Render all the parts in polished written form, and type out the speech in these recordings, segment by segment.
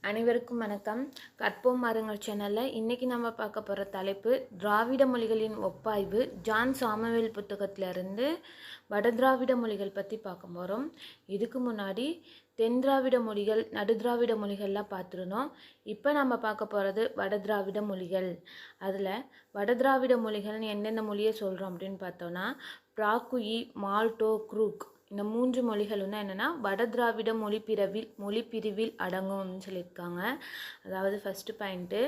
அனைவருக்கும் வணக்கம். கற்போம் வாருங்கள் சேனலில் இன்றைக்கி நம்ம பார்க்க போகிற தலைப்பு திராவிட மொழிகளின் ஒப்பாய்வு. ஜான் சாமுவேல் புத்தகத்திலிருந்து வடதிராவிட மொழிகள் பற்றி பார்க்க போகிறோம். இதுக்கு முன்னாடி தென் திராவிட மொழிகள், நடுதிராவிட மொழிகள்லாம் பார்த்துருந்தோம். இப்போ நம்ம பார்க்க போகிறது வடதிராவிட மொழிகள். அதில் வடதிராவிட மொழிகள்னு எந்தெந்த மொழியை சொல்கிறோம் அப்படின்னு பார்த்தோன்னா பிராக்குயி, மால்டோ, குரூக் இந்த 3 மொழிகளும் தான் என்னென்னா வடதிராவிட மொழிப்பிரிவில் அடங்கும்னு சொல்லியிருக்காங்க. அதாவது ஃபஸ்ட்டு பாயிண்ட்டு,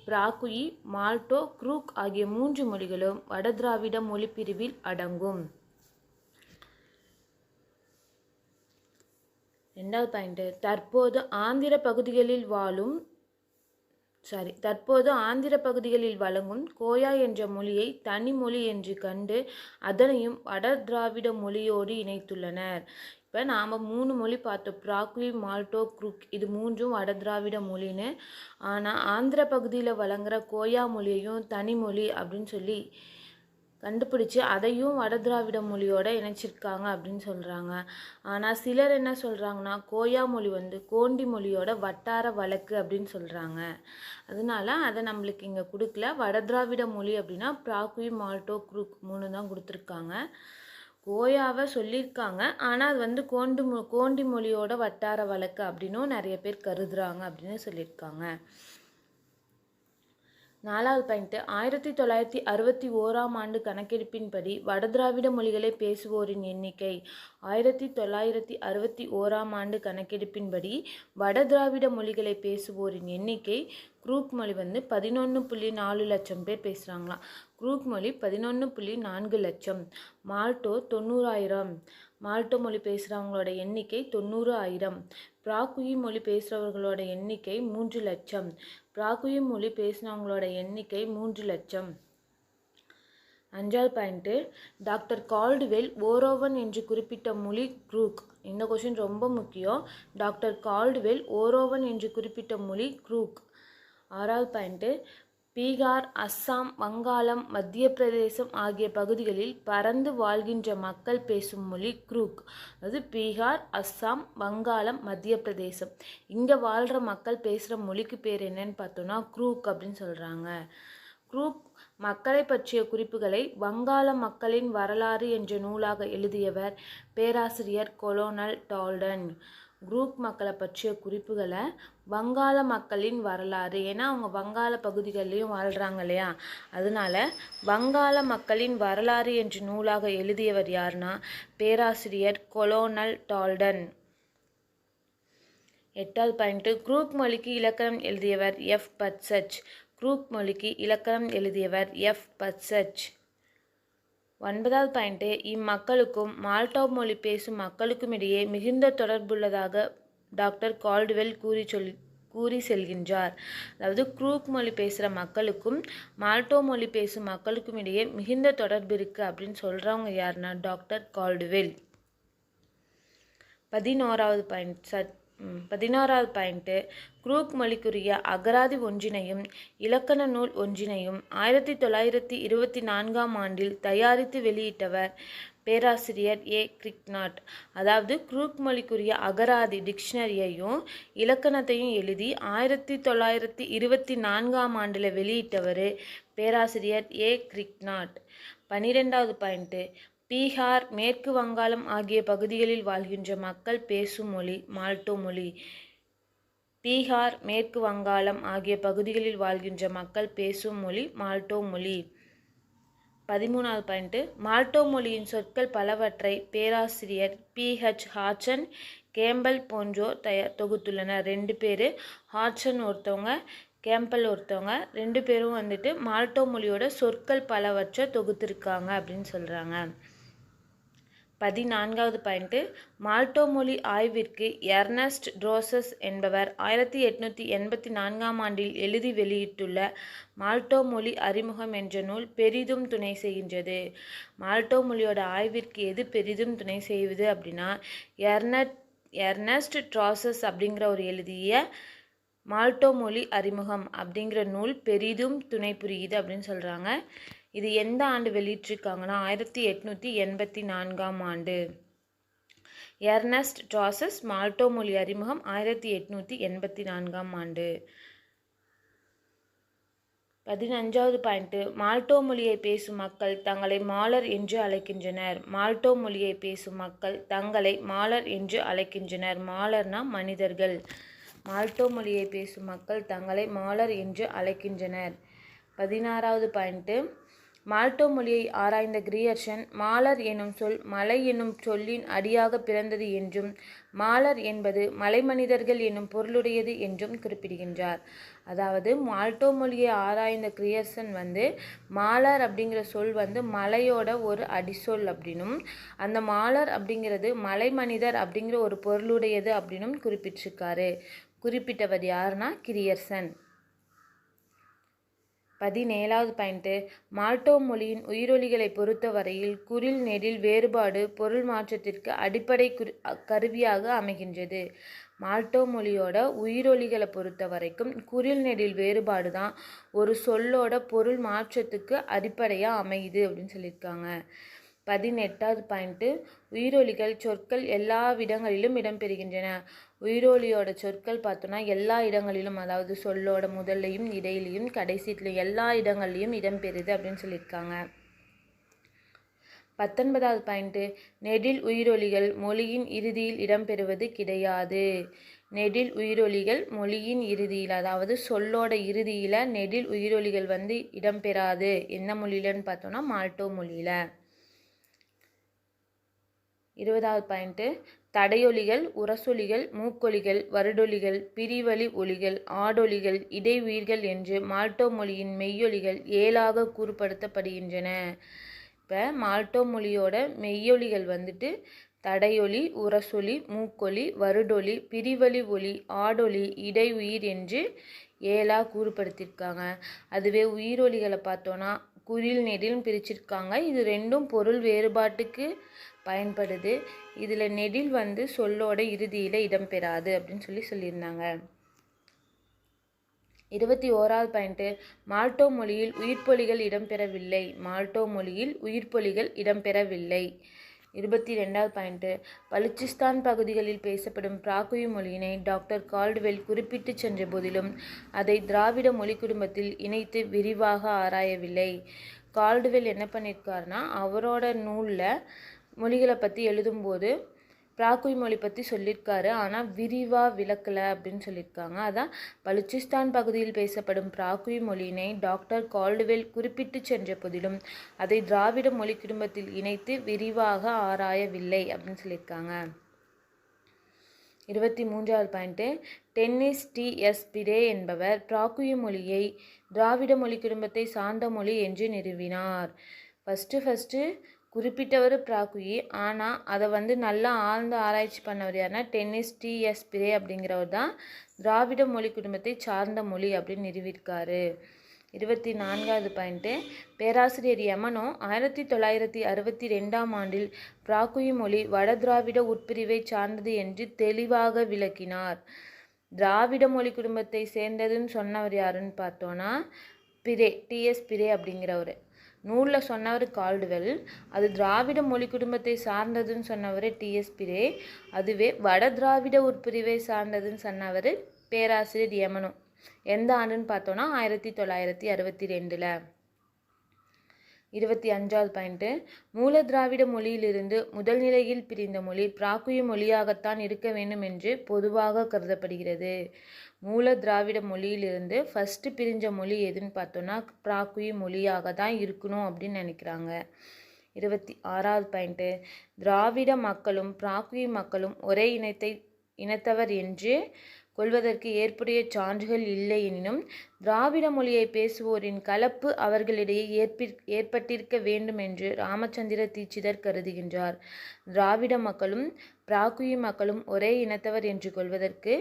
பிராக்குயி, மால்டோ, குரூக் ஆகிய 3 மொழிகளும் வடதிராவிட மொழிப்பிரிவில் அடங்கும். ரெண்டாவது பாயிண்ட்டு, தற்போது ஆந்திர பகுதிகளில் வழங்கும் கோயா என்ற மொழியை தனி மொழி என்று கண்டு அதனையும் வட திராவிட மொழியோடு இணைத்துள்ளனர். இப்போ நாம் 3 மொழி பார்த்தோம், பிராக்குயி, மால்டோ, குரூக். இது 3ம் வட திராவிட மொழின்னு. ஆனால் ஆந்திர பகுதியில் வழங்குகிற கோயா மொழியையும் தனி மொழி அப்படின்னு சொல்லி கண்டுபிடிச்சி அதையும் வட திராவிட மொழியோடு இணைச்சிருக்காங்க அப்படின்னு சொல்கிறாங்க. ஆனால் சிலர் என்ன சொல்கிறாங்கன்னா கோயா மொழி கோண்டி மொழியோட வட்டார வழக்கு அப்படின்னு சொல்கிறாங்க. அதனால அதை நம்மளுக்கு இங்கே கொடுக்கல. வட திராவிட மொழி அப்படின்னா பிராக்குயி, மால்டோ, குரூக் 3 தான் கொடுத்துருக்காங்க. கோயாவை சொல்லியிருக்காங்க, ஆனால் அது கோண்டி மொழியோட வட்டார வழக்கு அப்படின்னும் நிறைய பேர் கருதுறாங்க அப்படின்னு சொல்லியிருக்காங்க. 4வது பாயிண்ட்டு, 1961ஆம் ஆண்டு கணக்கெடுப்பின்படி வடதிராவிட மொழிகளை பேசுவோரின் எண்ணிக்கை. 1961ஆம் ஆண்டு கணக்கெடுப்பின்படி வடதிராவிட மொழிகளை பேசுவோரின் எண்ணிக்கை, குரூக் மொழி 11.4 லட்சம் பேர் பேசுகிறாங்களாம். குரூக் மொழி 11.4 லட்சம். மால்டோ 90,000. மால்டோ மொழி பேசுகிறவங்களோட எண்ணிக்கை 90,000. பிராக்குயி மொழி பேசுகிறவர்களோட எண்ணிக்கை 3 லட்சம். பிராக்குயி மொழி பேசினவங்களோட எண்ணிக்கை 3 லட்சம். 5வது பாயிண்ட்டு, டாக்டர் கால்டுவெல் ஓரோவன் என்று குறிப்பிட்ட மொழி குரூக். இந்த கொஷின் ரொம்ப முக்கியம். டாக்டர் கால்டுவெல் ஓரோவன் என்று குறிப்பிட்ட மொழி குரூக். 6வது பாயிண்ட்டு, பீகார், அஸ்ஸாம், வங்காளம், மத்திய பிரதேசம் ஆகிய பகுதிகளில் பரந்து வாழ்கின்ற மக்கள் பேசும் மொழி குரூக். அதாவது பீகார், அஸ்ஸாம், வங்காளம், மத்திய பிரதேசம் இங்கே வாழ்கிற மக்கள் பேசுகிற மொழிக்கு பேர் என்னன்னு பார்த்தோன்னா குரூக் அப்படின்னு சொல்கிறாங்க. குரூக் மக்களை பற்றிய குறிப்புகளை வங்காள மக்களின் வரலாறு என்ற நூலாக எழுதியவர் பேராசிரியர் கொலோனல் டால்டன். குரூக் மக்களை பற்றிய குறிப்புகளை வங்காள மக்களின் வரலாறு, ஏன்னா அவங்க வங்காள பகுதிகளிலையும் வாழ்கிறாங்க இல்லையா, அதனால வங்காள மக்களின் வரலாறு என்ற நூலாக எழுதியவர் யாருன்னா பேராசிரியர் கொலோனல் டால்டன். 8வது பாயிண்ட்டு, குரூக் மொழிக்கு இலக்கணம் எழுதியவர் எஃப் பட்சச். குரூக் மொழிக்கு இலக்கணம் எழுதியவர் எஃப் பட்சச். 9வது பாயிண்ட்டு, இம்மக்களுக்கும் மால்டோ மொழி பேசும் மக்களுக்கும் இடையே மிகுந்த தொடர்புள்ளதாக டாக்டர் கால்டுவெல் கூறி செல்கின்றார். அதாவது குரூக் மொழி பேசுகிற மக்களுக்கும் மால்டோ மொழி பேசும் மக்களுக்கும் இடையே மிகுந்த தொடர்பு இருக்குது அப்படின்னு சொல்கிறவங்க யாருன்னா டாக்டர் கால்டுவெல். 11வது பாயிண்ட்டு, குரூக் மொழிக்குரிய அகராதி ஒன்றினையும் இலக்கண நூல் ஒன்றினையும் 1924ஆம் ஆண்டில் தயாரித்து வெளியிட்டவர் பேராசிரியர் ஏ. கிரிக்நாட். அதாவது குரூக் மொழிக்குரிய அகராதி டிக்ஷனரியையும் இலக்கணத்தையும் எழுதி 1924ஆம் ஆண்டில் வெளியிட்டவர் பேராசிரியர் ஏ. கிரிக்நாட். 12வது பாயிண்ட்டு, பீகார், மேற்கு வங்காளம் ஆகிய பகுதிகளில் வாழ்கின்ற மக்கள் பேசும் மொழி மால்டோ மொழி. பீகார், மேற்கு வங்காளம் ஆகிய பகுதிகளில் வாழ்கின்ற மக்கள் பேசும் மொழி மால்டோ மொழி. 13வது பாயிண்ட்டு, மால்டோ மொழியின் சொற்கள் பலவற்றை பேராசிரியர் PH ஹாட்சன், கேம்பல் போன்றோர் தொகுத்துள்ளனர். 2 பேர், ஹாட்சன் ஒருத்தவங்க, கேம்பல் ஒருத்தவங்க, 2 பேரும் மால்டோ மொழியோட சொற்கள் பலவற்றை தொகுத்திருக்காங்க அப்படின்னு சொல்கிறாங்க. 14வது பாயிண்ட்டு, மால்டோ மொழி ஆய்விற்கு எர்னஸ்ட் ட்ரோசஸ் என்பவர் 1884ஆம் ஆண்டில் எழுதி வெளியிட்டுள்ள மால்டோ மொழி அறிமுகம் என்ற நூல் பெரிதும் துணை செய்கின்றது. மால்டோ மொழியோட ஆய்விற்கு எது பெரிதும் துணை செய்வது அப்படின்னா எர்னஸ்ட் ட்ரோசஸ் அப்படிங்கிறவர் எழுதிய மால்டோ மொழி அறிமுகம் அப்படிங்கிற நூல் பெரிதும் துணை புரியுது அப்படின்னு சொல்கிறாங்க. இது எந்த ஆண்டு வெளியிட்டிருக்காங்கன்னா 1884ஆம் ஆண்டு. எர்னஸ்ட் ட்ராசஸ் மால்டோ மொழி அறிமுகம் 1884ஆம் ஆண்டு. 15வது பாயிண்ட்டு, மால்டோ மொழியை பேசும் மக்கள் தங்களை மாலர் என்று அழைக்கின்றனர். மால்டோ மொழியை பேசும் மக்கள் தங்களை மாலர் என்று அழைக்கின்றனர். மாலர்னா மனிதர்கள். மால்டோ மொழியை பேசும் மக்கள் தங்களை மாலர் என்று அழைக்கின்றனர். 16வது பாயிண்ட்டு, மால்டோ மொழியை ஆராய்ந்த கிரியர்சன் மாலர் எனும் சொல் மலை எனும் சொல்லின் அடியாக பிறந்தது என்றும் மாலர் என்பது மலைமனிதர்கள் என்னும் பொருளுடையது என்றும் குறிப்பிடுகின்றார். அதாவது மால்டோ மொழியை ஆராய்ந்த கிரியர்சன் மாலர் அப்படிங்கிற சொல் மலையோட ஒரு அடிசொல் அப்படின்னும் அந்த மாலர் அப்படிங்கிறது மலைமனிதர் அப்படிங்கிற ஒரு பொருளுடையது அப்படின்னும் குறிப்பிட்டிருக்காரு. குறிப்பிட்டவர் யாருன்னா கிரியர்சன். 17வது பாயிண்ட்டு, மால்டோ மொழியின் உயிரொலிகளை பொறுத்தவரையில் குறில் நெடில் வேறுபாடு பொருள் மாற்றத்திற்கு அடிப்படை கருவியாக அமைகின்றது. மால்டோ மொழியோட உயிரொலிகளை பொறுத்த வரைக்கும் குறில் நெடில் வேறுபாடு தான் ஒரு சொல்லோட பொருள் மாற்றத்துக்கு அடிப்படையாக அமையுது அப்படின்னு சொல்லியிருக்காங்க. 18வது பாயிண்ட்டு, உயிரொலிகள் சொற்கள் எல்லா இடங்களிலும் இடம்பெறுகின்றன. உயிரொலியோட சொற்கள் பார்த்தோன்னா எல்லா இடங்களிலும், அதாவது சொல்லோட முதல்லையும் இடையிலையும் கடைசியிலையும் எல்லா இடங்கள்லையும் இடம்பெறுது அப்படின்னு சொல்லியிருக்காங்க. 19வது பாயிண்ட்டு, நெடில் உயிரொலிகள் மொழியின் இறுதியில் இடம்பெறுவது கிடையாது. நெடில் உயிரொலிகள் மொழியின் இறுதியில், அதாவது சொல்லோட இறுதியில் நெடில் உயிரொலிகள் இடம்பெறாது. என்ன மொழியிலன்னு பார்த்தோன்னா மால்டோ மொழியில். 20வது பாயிண்ட்டு, தடையொலிகள் உரசொலிகள் மூக்கொலிகள் வருடொலிகள் பிரிவழி ஒலிகள் ஆடொலிகள் இடையுயிர்கள் என்று மால்டோ மொழியின் மெய்யொலிகள் 7ஆக கூறுபடுத்தப்படுகின்றன. இப்போ மால்டோ மொழியோட மெய்யொலிகள் தடையொலி உரசொலி மூக்கொலி வருடொலி பிரிவழி ஒலி ஆடொலி இடையுயிர் என்று 7ஆக கூறுபடுத்தியிருக்காங்க. அதுவே உயிரொலிகளை பார்த்தோன்னா குறில் நெடில் பிரிச்சிருக்காங்க. இது ரெண்டும் பொருள் வேறுபாட்டுக்கு பயன்படுது. இதில் நெடில் சொல்லோட இறுதியில் இடம்பெறாது அப்படின்னு சொல்லியிருந்தாங்க. 21வது பாயிண்ட்டு, மால்டோ மொழியில் உயிர்ப்பொலிகள் இடம்பெறவில்லை. மால்டோ மொழியில் உயிர்ப்பொலிகள் இடம்பெறவில்லை. 22வது பாயிண்ட்டு, பலுச்சிஸ்தான் பகுதிகளில் பேசப்படும் பிராகுயி மொழியினை டாக்டர் கால்டுவெல் குறிப்பிட்டு சென்ற போதிலும் அதை திராவிட மொழி குடும்பத்தில் இணைத்து விரிவாக ஆராயவில்லை. கால்டுவெல் என்ன பண்ணியிருக்காருன்னா அவரோட நூலில் மொழிகளை பற்றி எழுதும்போது பிராகுயி மொழி பற்றி சொல்லியிருக்காரு, ஆனால் விரிவாக விளக்கலை அப்படின்னு சொல்லியிருக்காங்க. அதான் பலுச்சிஸ்தான் பகுதியில் பேசப்படும் பிராகுயி மொழியினை டாக்டர் கால்டுவெல் குறிப்பிட்டு சென்ற போதிலும் அதை திராவிட மொழி குடும்பத்தில் இணைத்து விரிவாக ஆராயவில்லை அப்படின்னு சொல்லியிருக்காங்க. 23வது பாயிண்ட்டு, டென்னிஸ் டி.எஸ். பிடே என்பவர் பிராகுயி மொழியை திராவிட மொழி குடும்பத்தை சார்ந்த மொழி என்று நிறுவினார். ஃபஸ்ட்டு குறிப்பிட்டவர் பிராகுயி, ஆனால் அதை நல்லா ஆழ்ந்த ஆராய்ச்சி பண்ணவர் யாருன்னா டென்னிஸ் டி.எஸ். பிடே அப்படிங்கிறவர் தான் திராவிட மொழி குடும்பத்தை சார்ந்த மொழி அப்படின்னு நிறுவியிருக்காரு. 24வது பாயிண்ட்டு, பேராசிரியர் யமனோ 1962ஆம் ஆண்டில் பிராகுயி மொழி வட திராவிட உட்பிரிவை சார்ந்தது என்று தெளிவாக விளக்கினார். திராவிட மொழி குடும்பத்தை சேர்ந்ததுன்னு சொன்னவர் யாருன்னு பார்த்தோன்னா பிடே, டி.எஸ். பிடே அப்படிங்கிறவர். நூலில் சொன்னவர் கால்டுவெல், அது திராவிட மொழி குடும்பத்தை சார்ந்ததுன்னு சொன்னவர் டி.எஸ். பிடே. அதுவே வட திராவிட உட்பிரிவை சார்ந்ததுன்னு சொன்னவர் பேராசிரியர் யமனோ. எந்த ஆண்டுன்னு பார்த்தோன்னா 1962. 25வது பாயிண்ட்டு, மூல திராவிட மொழியிலிருந்து முதல் நிலையில் பிரிந்த மொழி பிராகுயி மொழியாகத்தான் இருக்க வேண்டும் என்று பொதுவாக கருதப்படுகிறது. மூல திராவிட மொழியிலிருந்து ஃபஸ்ட்டு பிரிஞ்ச மொழி எதுன்னு பார்த்தோன்னா பிராகுயி மொழியாக தான் இருக்கணும் அப்படின்னு நினைக்கிறாங்க. 26வது பாயிண்ட்டு, திராவிட மக்களும் பிராகுயி மக்களும் ஒரே இனத்தவர் என்று கொள்வதற்கு ஏற்புடைய சான்றுகள் இல்லை எனினும் திராவிட மொழியை பேசுவோரின் கலப்பு அவர்களிடையே ஏற்பட்டிருக்க வேண்டும் என்று ராமச்சந்திர தீட்சிதர் கருதுகின்றார். திராவிட மக்களும் பிராகுயி மக்களும் ஒரே இனத்தவர் என்று கொள்வதற்கு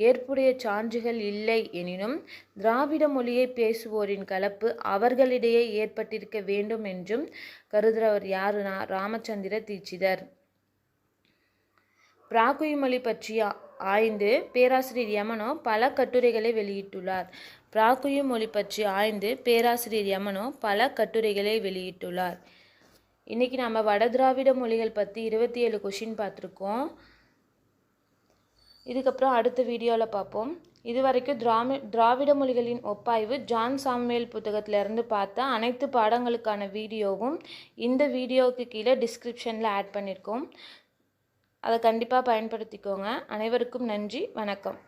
ஏற்புடைய சான்றுகள் இல்லை எனினும் திராவிட மொழியை பேசுவோரின் கலப்பு அவர்களிடையே ஏற்பட்டிருக்க வேண்டும் என்றும் கருதுகிறவர் யாருன்னா ராமச்சந்திர தீட்சிதர். பிராகுயி மொழி பற்றி ஆய்ந்து பேராசிரியர் யமனோ பல கட்டுரைகளை வெளியிட்டுள்ளார். பிராகுயி மொழி பற்றி ஆய்ந்து பேராசிரியர் யமனோ பல கட்டுரைகளை வெளியிட்டுள்ளார். இன்றைக்கி நம்ம வடதிராவிட மொழிகள் பற்றி 27 கொஷின் பார்த்துருக்கோம். இதுக்கப்புறம் அடுத்த வீடியோவில் பார்ப்போம். இது வரைக்கும் திராவிட மொழிகளின் ஒப்பாய்வு ஜான் சாமுவேல் புத்தகத்திலேருந்து பார்த்த அனைத்து பாடங்களுக்கான வீடியோவும் இந்த வீடியோவுக்கு கீழே டிஸ்கிரிப்ஷனில் ஆட் பண்ணியிருக்கோம். அதை கண்டிப்பாக பயன்படுத்திக்கோங்க. அனைவருக்கும் நன்றி. வணக்கம்.